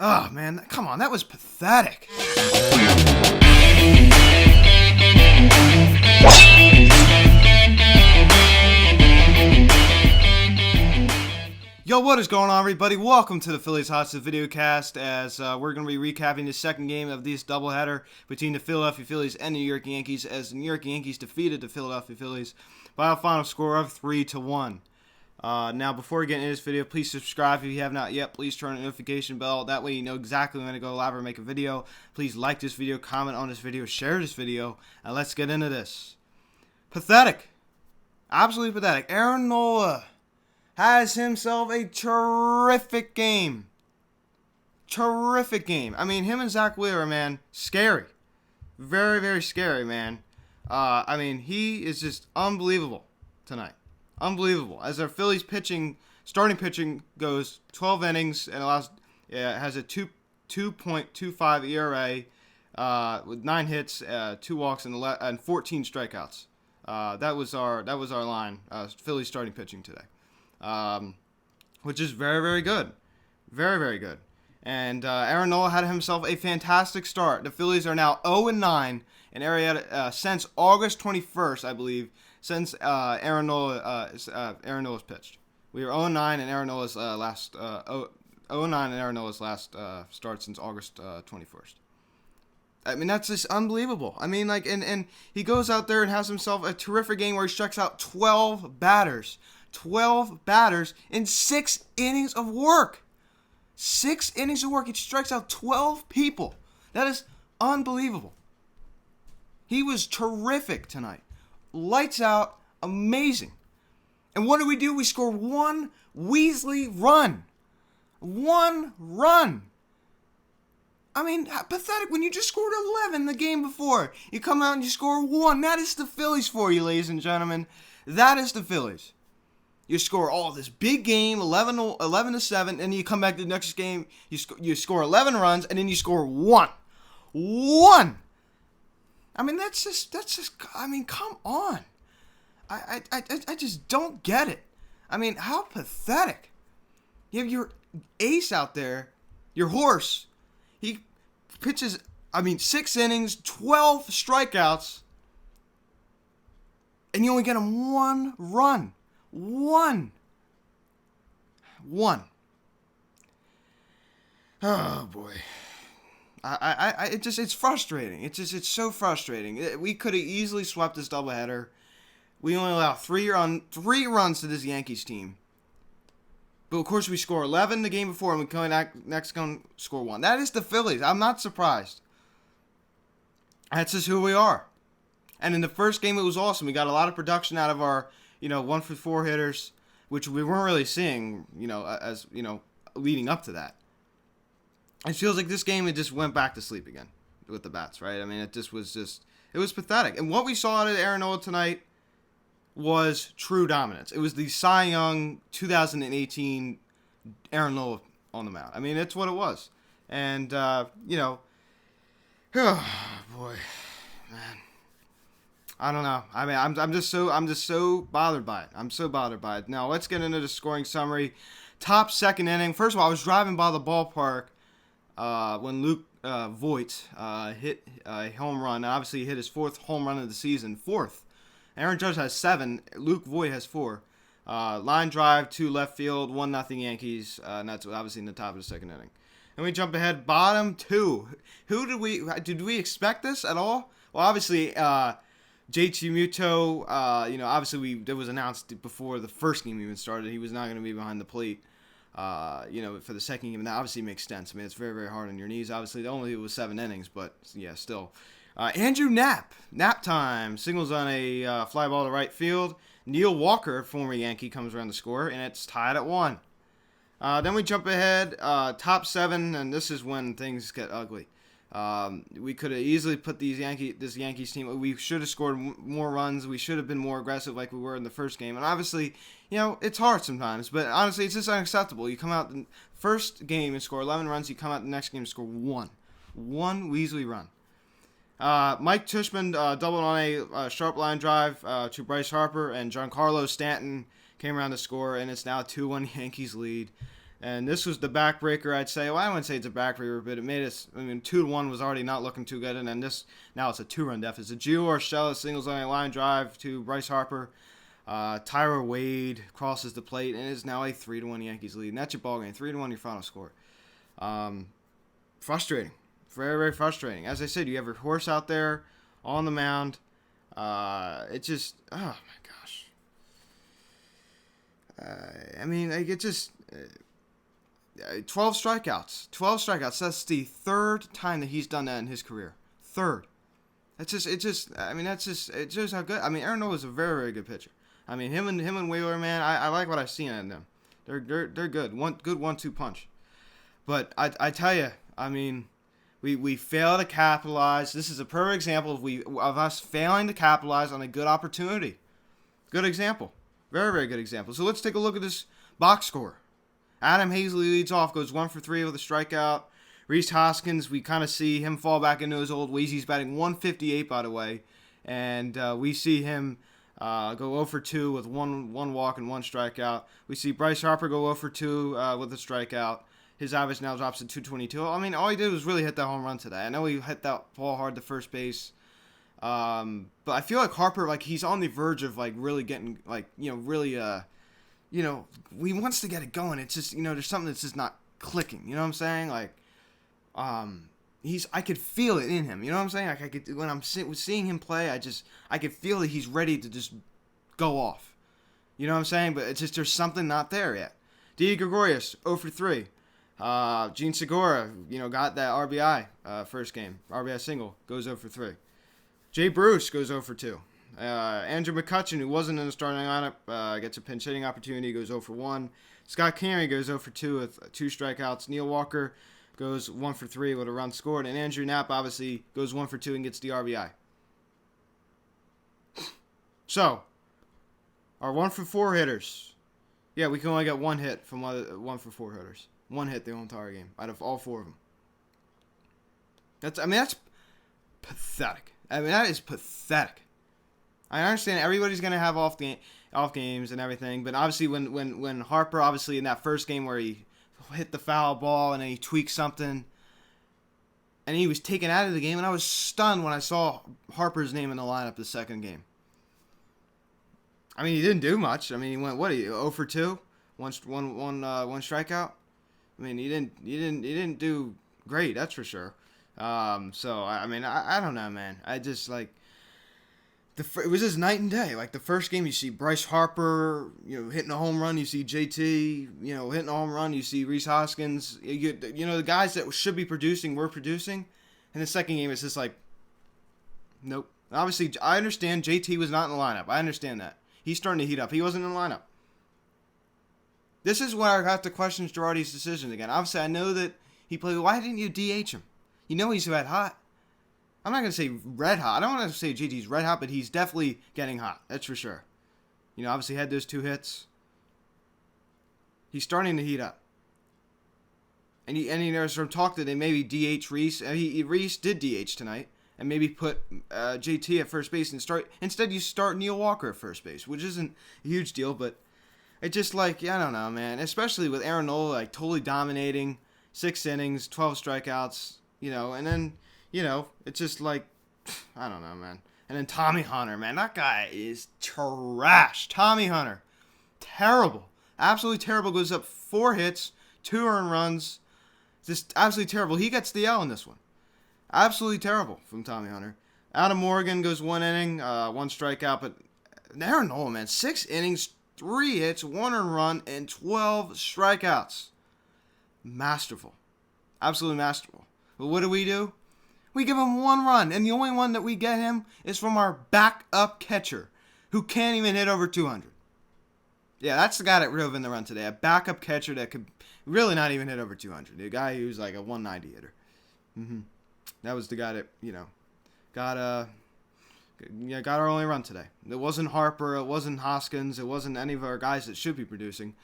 Oh, man, come on, that was pathetic. Yo, what is going on, everybody? Welcome to the Phillies Hot Seat Videocast, as we're going to be recapping the second game of this doubleheader between the Philadelphia Phillies and the New York Yankees, as the New York Yankees defeated the Philadelphia Phillies by a final score of 3-1. Now, before we get into this video, please subscribe if you have not yet. Please turn on the notification bell. That way you know exactly when to go live or make a video. Please like this video, comment on this video, share this video, and let's get into this. Pathetic. Absolutely pathetic. Aaron Nola has himself a terrific game. Terrific game. I mean, him and Zach Wheeler, man, scary. Very, very scary, man. I mean, he is just unbelievable tonight. Unbelievable. As our Phillies starting pitching goes 12 innings and has a 2.25 ERA with 9 hits, 2 walks, and 14 strikeouts. That was our line. Phillies starting pitching today, which is very, very good. Very, very good. And Aaron Nola had himself a fantastic start. The Phillies are now 0-9 in Arrieta since August 21st, I believe. Since Aaron Nola's pitched, we were 0-9 in Aaron Nola's last 0-9 in Aaron Nola's last start since August 21st. I mean, that's just unbelievable. I mean, like, and he goes out there and has himself a terrific game where he strikes out 12 batters in 6 innings of work. 6 innings of work. He strikes out 12 people. That is unbelievable. He was terrific tonight. Lights out, amazing. And what do? We score 1 Weasley run. 1 run. I mean, pathetic when you just scored 11 the game before. You come out and you score 1. That is the Phillies for you, ladies and gentlemen. That is the Phillies. You score all this big game, 11-7, and you come back to the next game, you score 11 runs, and then you score 1. 1. I mean, that's just, I mean, come on. I just don't get it. I mean, how pathetic. You have your ace out there, your horse. He pitches, 6 innings, 12 strikeouts, and you only get him 1 run. 1. Oh, boy. It's frustrating. It's so frustrating. We could have easily swept this doubleheader. We only allow 3 runs to this Yankees team. But of course we score 11 the game before, and we come next score 1. That is the Phillies. I'm not surprised. That's just who we are. And in the first game, it was awesome. We got a lot of production out of our, 1-for-4 hitters, which we weren't really seeing, leading up to that. It feels like this game, it just went back to sleep again with the bats, right? I mean, it was pathetic. And what we saw out of Aaron Nola tonight was true dominance. It was the Cy Young 2018 Aaron Nola on the mound. I mean, that's what it was. And, oh, boy, man. I don't know. I mean, I'm just so bothered by it. I'm so bothered by it. Now, let's get into the scoring summary. Top second inning. First of all, I was driving by the ballpark when Luke Voit hit a home run. Obviously, he hit his 4th home run of the season. 4th. Aaron Judge has 7. Luke Voit has 4. Line drive to left field. 1-0 Yankees. And that's obviously in the top of the second inning. And we jump ahead. Bottom 2. Did we expect this at all? Well, obviously, JT Muto. Obviously it was announced before the first game even started. He was not going to be behind the plate. For the second game, and that obviously makes sense. I mean, it's very, very hard on your knees. Obviously, it was 7 innings, but yeah, still. Andrew Knapp time, signals on a fly ball to right field. Neil Walker, former Yankee, comes around to score, and it's tied at 1. Then we jump ahead, top 7, and this is when things get ugly. We could have easily put this Yankees team. We should have scored more runs. We should have been more aggressive like we were in the first game. And obviously, it's hard sometimes. But honestly, it's just unacceptable. You come out the first game and score 11 runs. You come out the next game and score 1. 1 Weasley run. Mike Tushman doubled on a sharp line drive to Bryce Harper, and Giancarlo Stanton came around to score, and it's now a 2-1 Yankees lead. And this was the backbreaker, I'd say. Well, I wouldn't say it's a backbreaker, but it made us. I mean, 2-1 was already not looking too good, and then now it's a 2-run deficit. It's a Gio Urshela singles on a line drive to Bryce Harper. Tyler Wade crosses the plate, and it is now a 3-1 Yankees lead. And that's your ball game. 3-1 your final score. Frustrating. Very, very frustrating. As I said, you have your horse out there on the mound. It just, oh my gosh. I mean, like, it just, 12 strikeouts. 12 strikeouts. That's the third time that he's done that in his career. Third. It shows how good. I mean, Aaron Nola is a very, very good pitcher. I mean, him and Wheeler, man, I like what I've seen in them. They're good. Good 1-2 punch. But I tell you, I mean, we fail to capitalize. This is a perfect example of us failing to capitalize on a good opportunity. Good example. Very, very good example. So let's take a look at this box score. Adam Hazley leads off, goes 1 for 3 with a strikeout. Rhys Hoskins, we kind of see him fall back into his old ways. He's batting 158, by the way. And we see him go 0 for 2 with one walk and 1 strikeout. We see Bryce Harper go 0 for 2 with a strikeout. His average now drops to 222. I mean, all he did was really hit that home run today. I know he hit that ball hard to first base. But I feel like Harper, like, he's on the verge of, like, really getting, like, really, he wants to get it going. It's just, there's something that's just not clicking. You know what I'm saying? Like, I could feel it in him. You know what I'm saying? Like, when I'm seeing him play, I could feel that he's ready to just go off. You know what I'm saying? But it's just, there's something not there yet. Didi Gregorius, 0 for 3. Gene Segura, got that RBI first game. RBI single, goes 0 for 3. Jay Bruce goes 0 for 2. Andrew McCutchen, who wasn't in the starting lineup, gets a pinch hitting opportunity, goes 0 for 1. Scott Canary goes 0 for 2 with 2 strikeouts. Neil Walker goes 1 for 3 with a run scored. And Andrew Knapp, obviously, goes 1 for 2 and gets the RBI. So, our 1 for 4 hitters. Yeah, we can only get 1 hit from 1 for 4 hitters. 1 hit the whole entire game out of all 4 of them. That's pathetic. I mean, that is pathetic. I understand everybody's going to have off games and everything, but obviously when Harper, obviously in that first game where he hit the foul ball and then he tweaked something and he was taken out of the game, and I was stunned when I saw Harper's name in the lineup the second game. I mean, he didn't do much. I mean, he went, 0 for 2? One strikeout? I mean, he didn't do great, that's for sure. So I mean, I don't know, man. I just, like, it was just night and day. Like, the first game, you see Bryce Harper, hitting a home run. You see JT, hitting a home run. You see Rhys Hoskins. The guys that should be producing were producing. And the second game, it's just like, nope. Obviously, I understand JT was not in the lineup. I understand that. He's starting to heat up. He wasn't in the lineup. This is where I have to question Girardi's decision again. Obviously, I know that he played. Why didn't you DH him? He's red hot. I'm not going to say red hot. I don't want to say JT's red hot, but he's definitely getting hot. That's for sure. Obviously had those 2 hits. He's starting to heat up. And there's some talk that they maybe DH Rhys. Rhys did DH tonight. And maybe put JT at first base and instead you start Neil Walker at first base, which isn't a huge deal, but it's just like, I don't know, man. Especially with Aaron Nola, like, totally dominating, 6 innings, 12 strikeouts, and then, it's just like, I don't know, man. And then Tommy Hunter, man, that guy is trash. Tommy Hunter, terrible, absolutely terrible. Goes up 4 hits, 2 earned runs, just absolutely terrible. He gets the L in this one. Absolutely terrible from Tommy Hunter. Adam Morgan goes 1 inning, 1 strikeout, but Aaron Nola, man, 6 innings, 3 hits, 1 earned run, and 12 strikeouts. Masterful. Absolutely masterful. But what do? We give him 1 run, and the only one that we get him is from our backup catcher, who can't even hit over 200. Yeah, that's the guy that drove in the run today. A backup catcher that could really not even hit over 200. The guy who's like a 190 hitter. That was the guy that, got our only run today. It wasn't Harper, it wasn't Hoskins, it wasn't any of our guys that should be producing.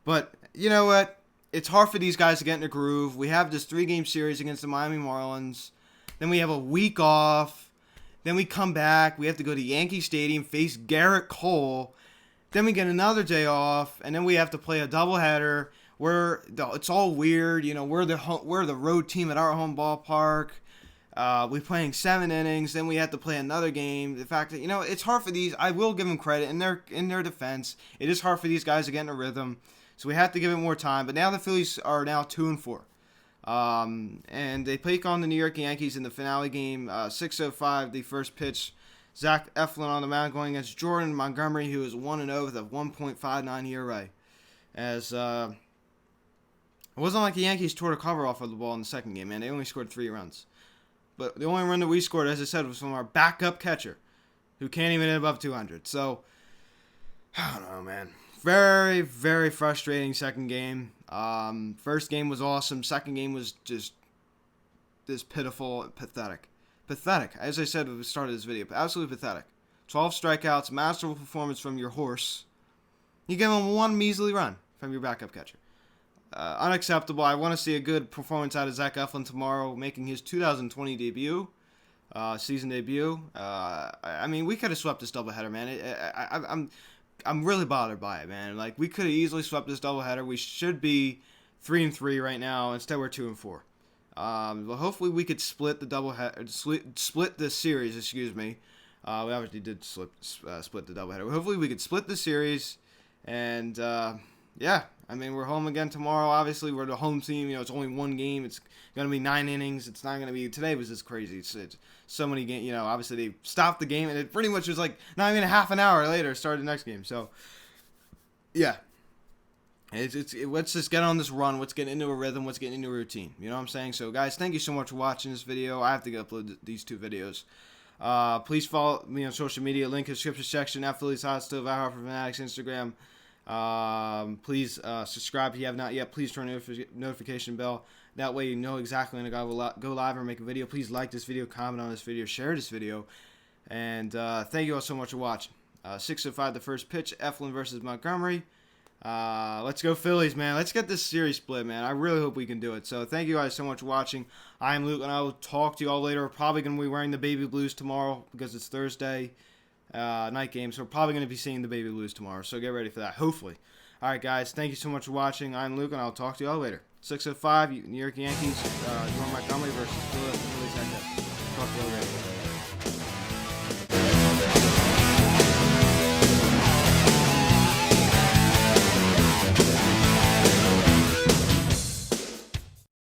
But, you know what? It's hard for these guys to get in a groove. We have this 3-game series against the Miami Marlins. Then we have a week off. Then we come back. We have to go to Yankee Stadium, face Garrett Cole. Then we get another day off. And then we have to play a doubleheader it's all weird. You know, we're the road team at our home ballpark. We playing 7 innings, then we have to play another game. The fact that, you know, it's hard for these. I will give them credit in their defense. It is hard for these guys to get in a rhythm, so we have to give it more time. But now the Phillies are now 2-4, and they take on the New York Yankees in the finale game. 6:05, the first pitch. Zach Eflin on the mound going against Jordan Montgomery, who is 1-0 with a 1.59 ERA. As it wasn't like the Yankees tore the cover off of the ball in the second game, man. They only scored 3 runs. But the only run that we scored, as I said, was from our backup catcher, who can't even hit above 200. So, I don't know, man. Very, very frustrating second game. First game was awesome. Second game was just pitiful and pathetic. Pathetic. As I said at the start of this video, absolutely pathetic. 12 strikeouts, masterful performance from your horse. You give him 1 measly run from your backup catcher. Unacceptable. I want to see a good performance out of Zach Eflin tomorrow, making his 2020 debut, season debut. I mean, we could have swept this doubleheader, man. I'm really bothered by it, man. Like, we could have easily swept this doubleheader. We should be 3-3 right now. Instead, we're 2-4. Well, hopefully we could split the series. Excuse me. We obviously did split the doubleheader. Hopefully we could split the series, and yeah. I mean, we're home again tomorrow. Obviously, we're the home team. You know, it's only 1 game. It's going to be 9 innings. It's not going to be... Today was just crazy. It's so many games. You know, obviously, they stopped the game, and it pretty much was like not even a half an hour later started the next game. So, yeah. Let's just get on this run. Let's get into a rhythm. Let's get into a routine. You know what I'm saying? So, guys, thank you so much for watching this video. I have to upload these 2 videos. Please follow me on social media. Link in the description section. At Phillies Hot Stove, at Harper Fanatics, Instagram. Please subscribe if you have not yet. Please turn the notification bell. That way you know exactly when I go live or make a video. Please like this video, comment on this video, share this video. And thank you all so much for watching. 6:05 the first pitch. Eflin versus Montgomery. Let's go Phillies, man. Let's get this series split, man. I really hope we can do it. So thank you guys so much for watching. I am Luke, and I will talk to you all later. We're probably going to be wearing the baby blues tomorrow because it's Thursday. Night game, so we're probably going to be seeing the baby blues tomorrow, so get ready for that, hopefully. Alright guys, thank you so much for watching. I'm Luke, and I'll talk to you all later. 6:05, New York Yankees, Jordan Montgomery versus Philadelphia.